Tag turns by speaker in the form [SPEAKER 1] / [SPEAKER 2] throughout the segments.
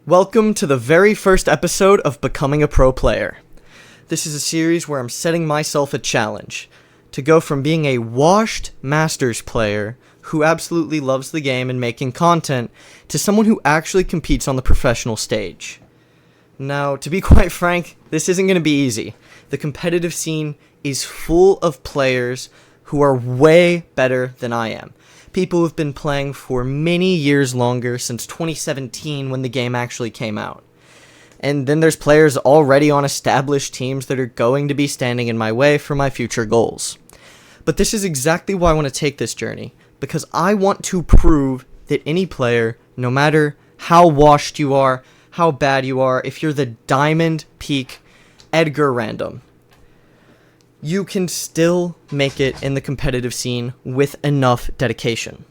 [SPEAKER 1] Welcome to the very first episode of Becoming a Pro Player. This is a series where I'm setting myself a challenge to go from being a washed Masters player who absolutely loves the game and making content to someone who actually competes on the professional stage. Now, to be quite frank, this isn't going to be easy. The competitive scene is full of players who are way better than I am. People who've been playing for many years longer, since 2017 when the game actually came out. And then there's players already on established teams that are going to be standing in my way for my future goals. But this is exactly why I want to take this journey, because I want to prove that any player, no matter how washed you are, how bad you are, if you're the Diamond Peak Edgar Random, you can still make it in the competitive scene with enough dedication.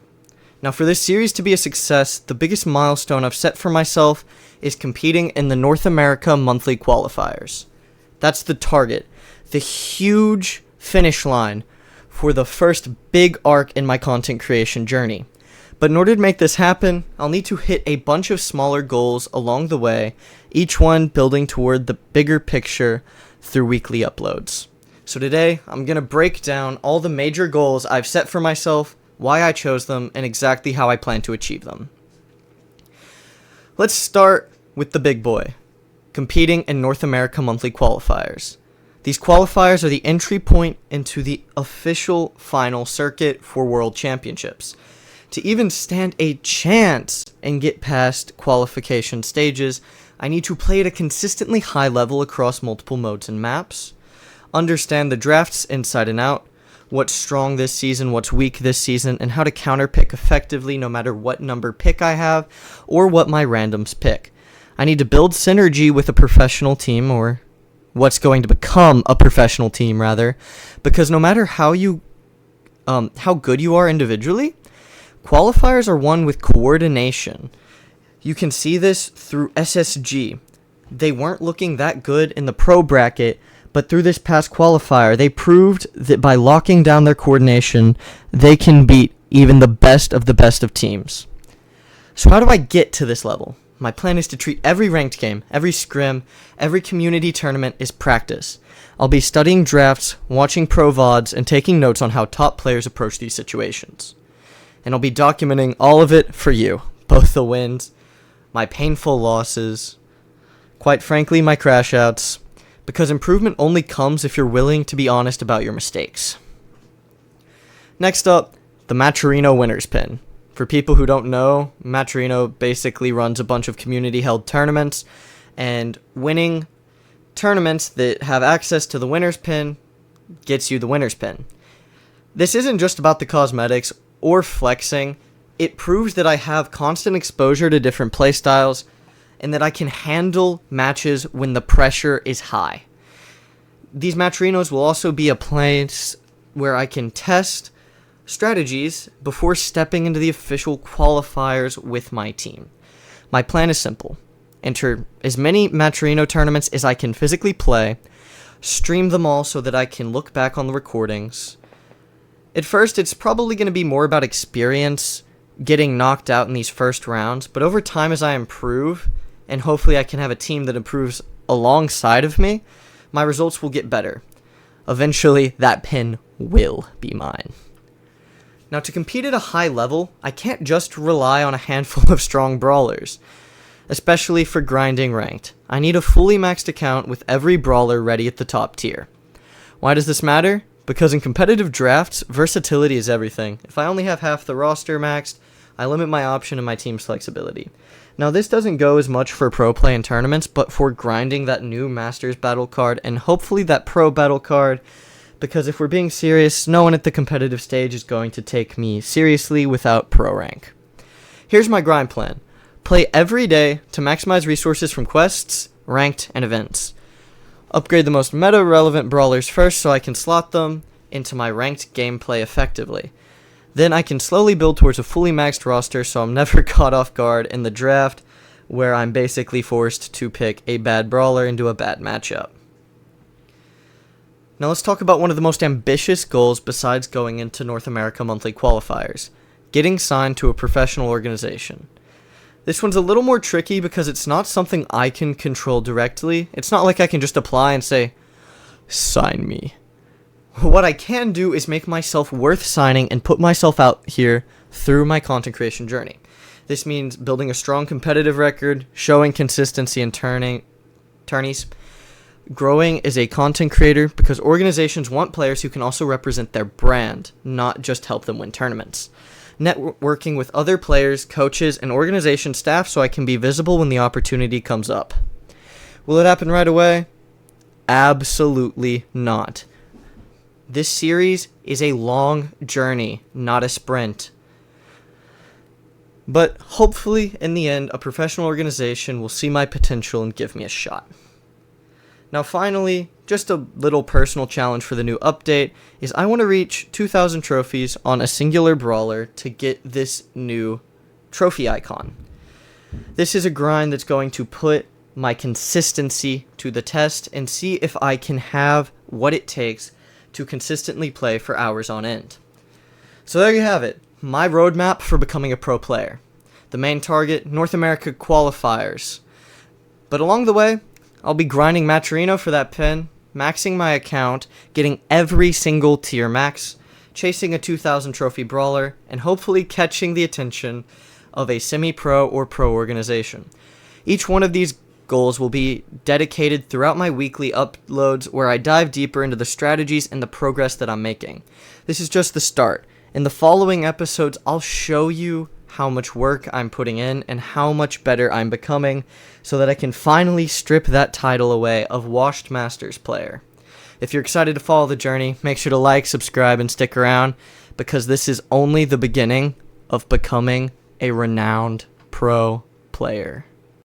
[SPEAKER 1] Now, for this series to be a success, the biggest milestone I've set for myself is competing in the North America monthly qualifiers. That's the target, the huge finish line for the first big arc in my content creation journey. But in order to make this happen, I'll need to hit a bunch of smaller goals along the way, each one building toward the bigger picture through weekly uploads. So today, I'm going to break down all the major goals I've set for myself, why I chose them, and exactly how I plan to achieve them. Let's start with the big boy, competing in North America monthly qualifiers. These qualifiers are the entry point into the official final circuit for World Championships. To even stand a chance and get past qualification stages, I need to play at a consistently high level across multiple modes and maps, understand the drafts inside and out, what's strong this season, what's weak this season, and how to counterpick effectively no matter what number pick I have or what my randoms pick. I need to build synergy with a professional team, or what's going to become a professional team rather, because no matter how good you are individually, qualifiers are won with coordination. You can see this through SSG. They weren't looking that good in the pro bracket, but through this past qualifier, they proved that by locking down their coordination, they can beat even the best of teams. So how do I get to this level? My plan is to treat every ranked game, every scrim, every community tournament as practice. I'll be studying drafts, watching pro VODs, and taking notes on how top players approach these situations. And I'll be documenting all of it for you, both the wins, my painful losses, quite frankly, my crash outs, because improvement only comes if you're willing to be honest about your mistakes. Next up, the Maturino Winners Pin. For people who don't know, Maturino basically runs a bunch of community-held tournaments, and winning tournaments that have access to the Winners Pin gets you the Winners Pin. This isn't just about the cosmetics or flexing. It proves that I have constant exposure to different playstyles, and that I can handle matches when the pressure is high. These Maturinos will also be a place where I can test strategies before stepping into the official qualifiers with my team. My plan is simple. Enter as many Maturino tournaments as I can physically play, stream them all so that I can look back on the recordings. At first, it's probably going to be more about experience, getting knocked out in these first rounds, but over time as I improve, and hopefully I can have a team that improves alongside of me, my results will get better. Eventually, that pin will be mine. Now, to compete at a high level, I can't just rely on a handful of strong brawlers, especially for grinding ranked. I need a fully maxed account with every brawler ready at the top tier. Why does this matter? Because in competitive drafts, versatility is everything. If I only have half the roster maxed, I limit my option and my team's flexibility. Now, this doesn't go as much for pro play in tournaments, but for grinding that new Masters battle card and hopefully that pro battle card, because if we're being serious, no one at the competitive stage is going to take me seriously without pro rank. Here's my grind plan. Play every day to maximize resources from quests, ranked, and events. Upgrade the most meta-relevant brawlers first so I can slot them into my ranked gameplay effectively. Then I can slowly build towards a fully maxed roster so I'm never caught off guard in the draft where I'm basically forced to pick a bad brawler into a bad matchup. Now let's talk about one of the most ambitious goals besides going into North America monthly qualifiers, getting signed to a professional organization. This one's a little more tricky because it's not something I can control directly. It's not like I can just apply and say, sign me. What I can do is make myself worth signing and put myself out here through my content creation journey. This means building a strong competitive record, showing consistency in tourneys, growing as a content creator because organizations want players who can also represent their brand, not just help them win tournaments. Networking with other players, coaches, and organization staff so I can be visible when the opportunity comes up. Will it happen right away? Absolutely not. This series is a long journey, not a sprint. But hopefully, in the end, a professional organization will see my potential and give me a shot. Now finally, just a little personal challenge for the new update is I want to reach 2,000 trophies on a singular brawler to get this new trophy icon. This is a grind that's going to put my consistency to the test and see if I can have what it takes to consistently play for hours on end. So there you have it, my roadmap for becoming a pro player. The main target, North America qualifiers. But along the way, I'll be grinding Maturino for that pin, maxing my account, getting every single tier max, chasing a 2,000 trophy brawler, and hopefully catching the attention of a semi-pro or pro organization. Each one of these goals will be dedicated throughout my weekly uploads where I dive deeper into the strategies and the progress that I'm making. This is just the start. In the following episodes, I'll show you how much work I'm putting in and how much better I'm becoming so that I can finally strip that title away of Washed Masters player. If you're excited to follow the journey, make sure to like, subscribe, and stick around because this is only the beginning of becoming a renowned pro player.